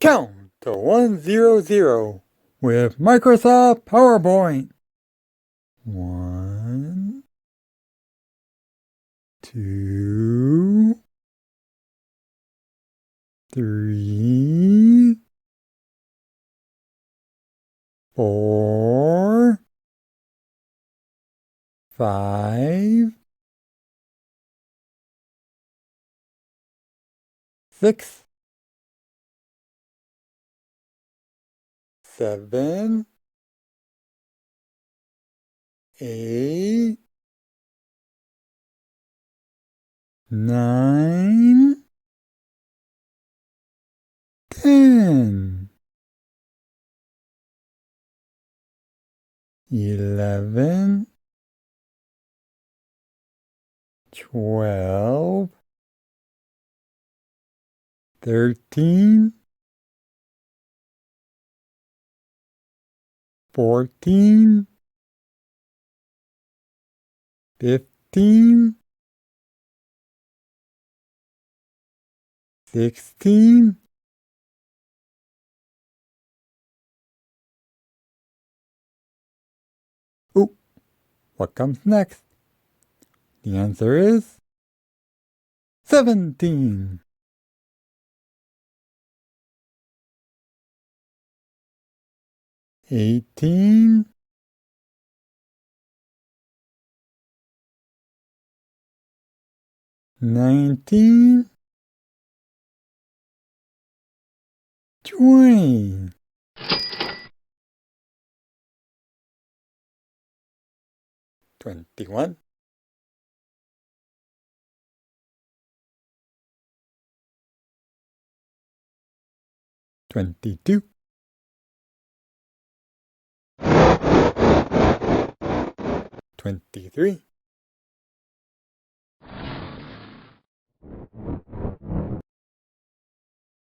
Count to 100 with Microsoft PowerPoint. 1, 2, 3, 4, 5, 6, 7, 8, 9, 10, 11, 12, 13, 14, 15, 16, what comes next? The answer is 17. 18, 19, 20, 21, 22, 23,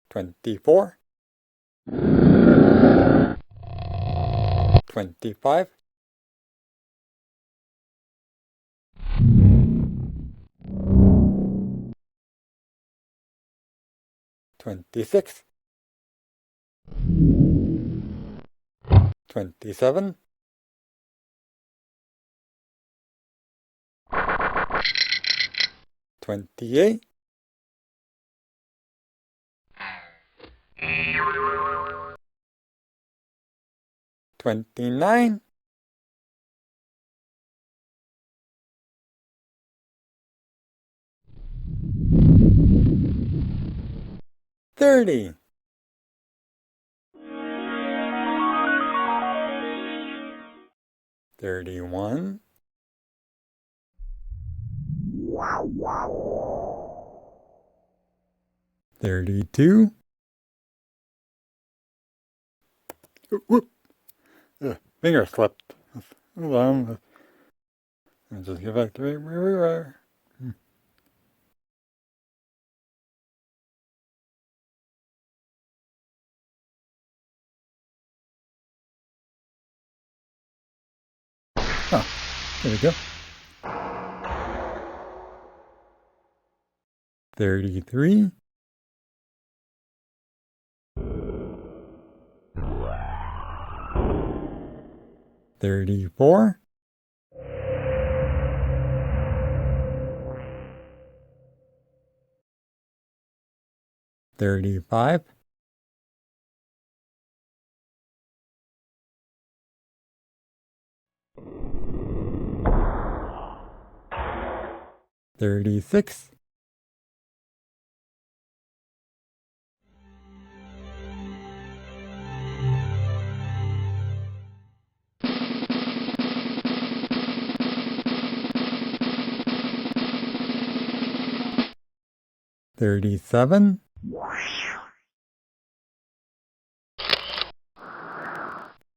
24, 25, 26, 27, 28, 29, 30, 31, 32, whoop, finger slipped. Hold on. I'll just get back to where we were. Oh, there we go. 33, 34, 35, 36, 37,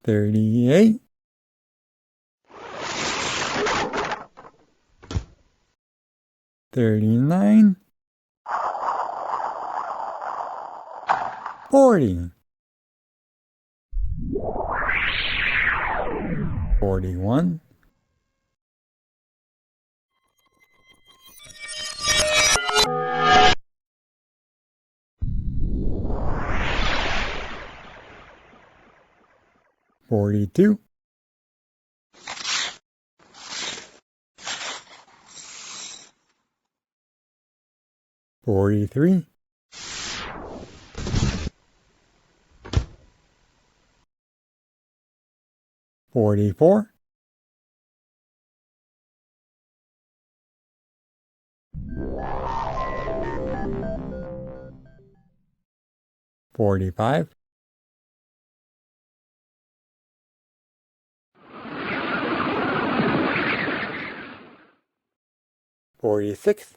38, 39, 40, 41, 42, 42, 43, 44, 45, 46,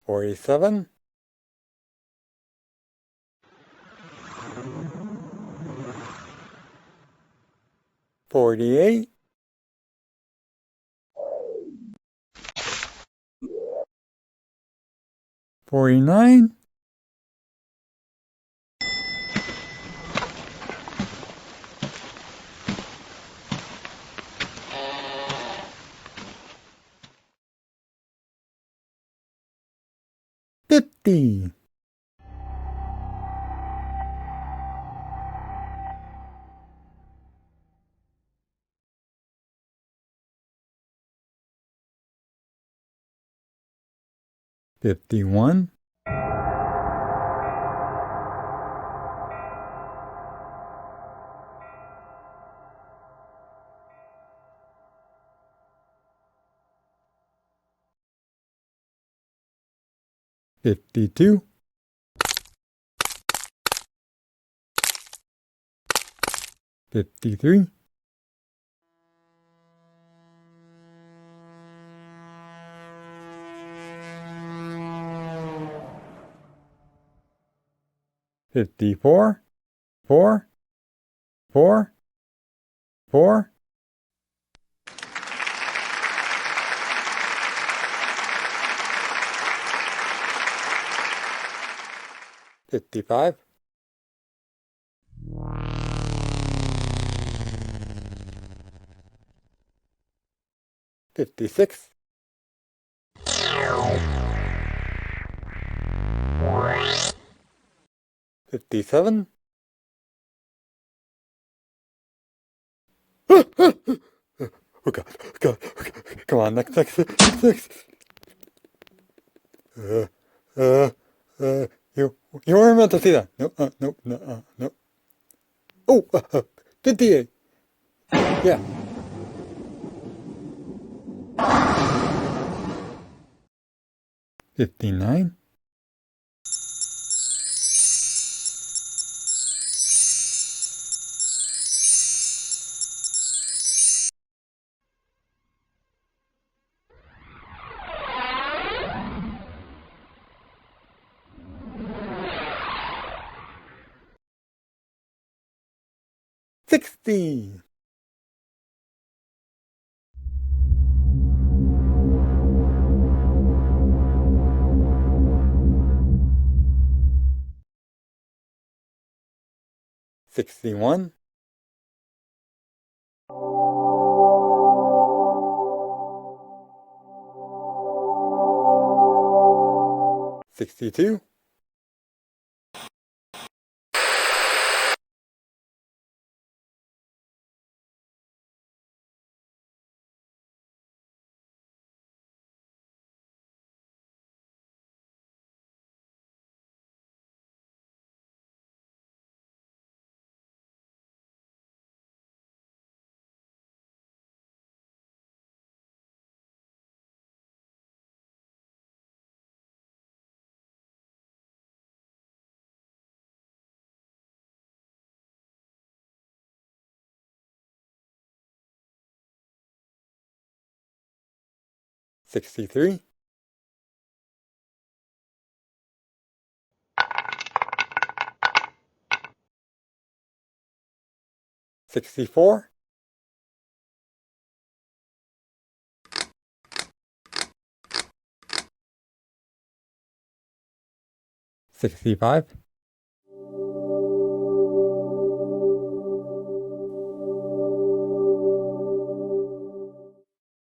47, 48, 49, 50, 51, 52, 53, 54, 4, 4, 4, 55, 56, 57, oh God, oh God, come on, next. Uh, uh, you weren't meant to see that. No, no. Oh, 58. Yeah. 59, 60, 61, 62, 63, 64, 65,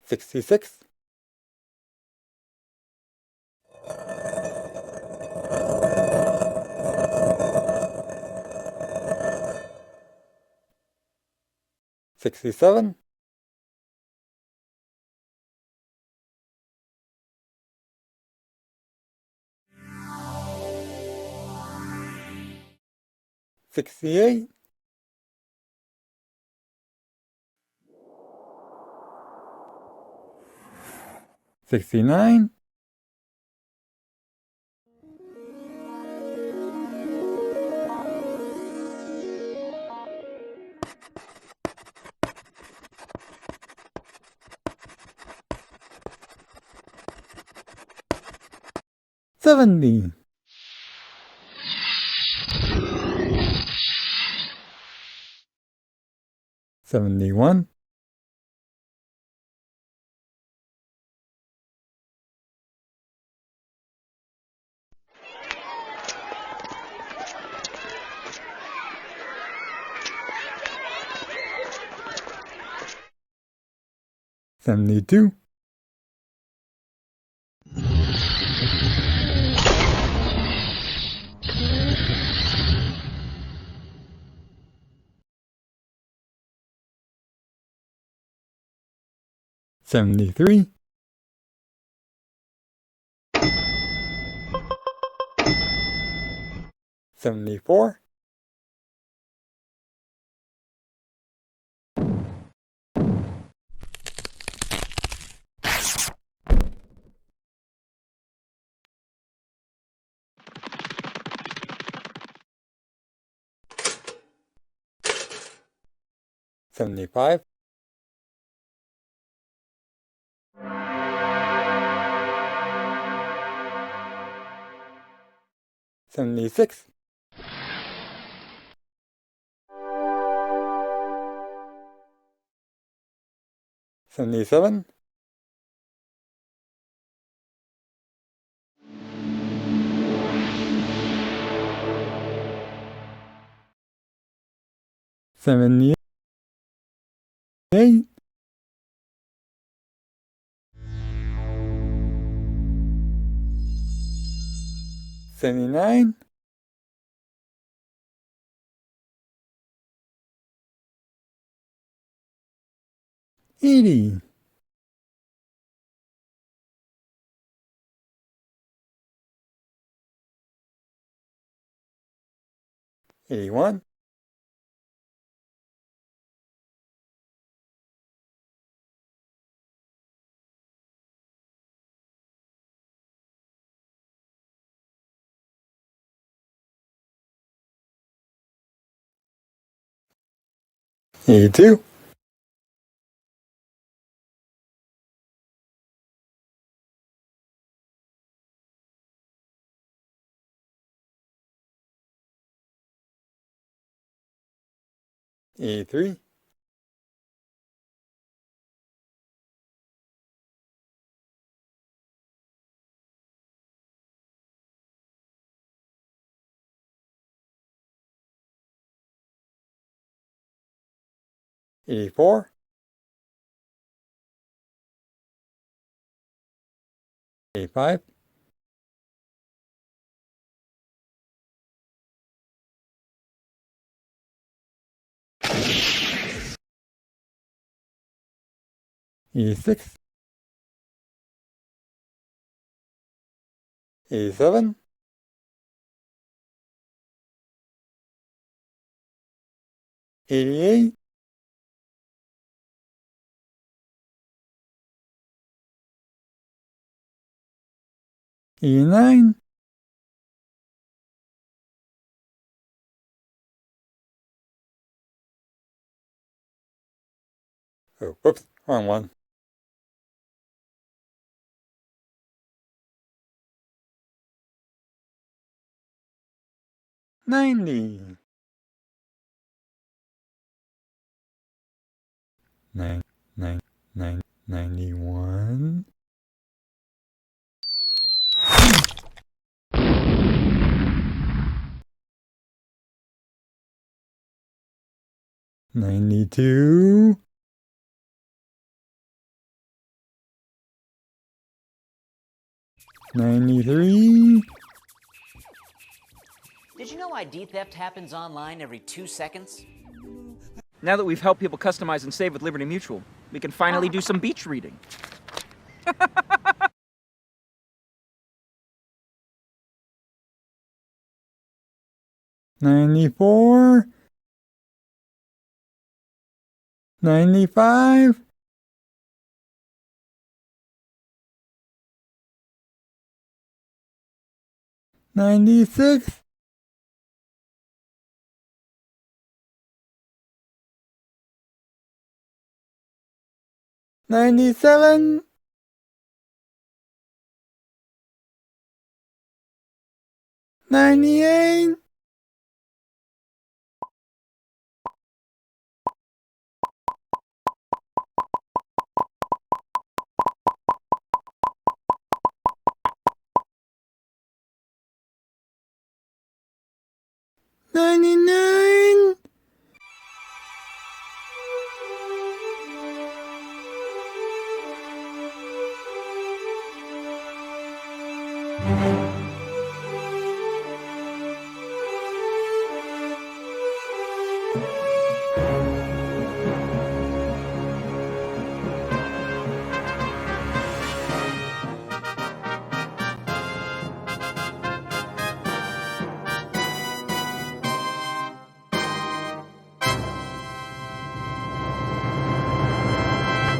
66, 67, 68, 69, 70, 71, 72, 73, 74, 75, 76, 77, 78, 79, 80, 81, 82, 83, 84, 85, 86, 87, 88, 89, oh, whoops, wrong one, 90, 91, 92, 93, Did you know ID theft happens online every 2 seconds? Now that we've helped people customize and save with Liberty Mutual, we can finally do some beach reading. 94, 95, 96, 97, 98, 99.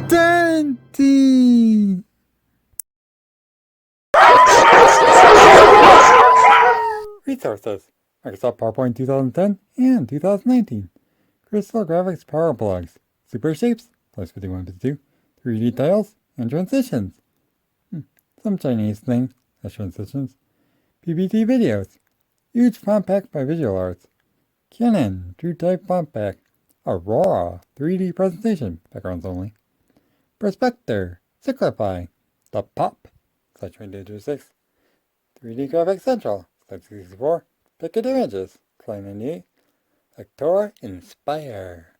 Dante! Resources: Microsoft PowerPoint 2010 and 2019. Crystal Graphics Power Plugs. Super Shapes, plus 5152. 3D tiles, and transitions. Some Chinese thing, as transitions. PPT videos. Huge font pack by Visual Arts. Canon, True Type font pack. Aurora, 3D presentation, backgrounds only. Perspector, Cyclify, The Pop, /2006, 3D Graphics Central, /64, Picket Images, /98, Lectora Inspire,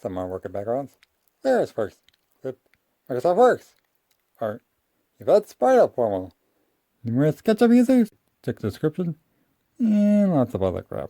some artwork and backgrounds, LarisWorks, Clip, Microsoft Works, Art, Yvette Spiral Formal, numerous SketchUp users, check the description, and lots of other crap.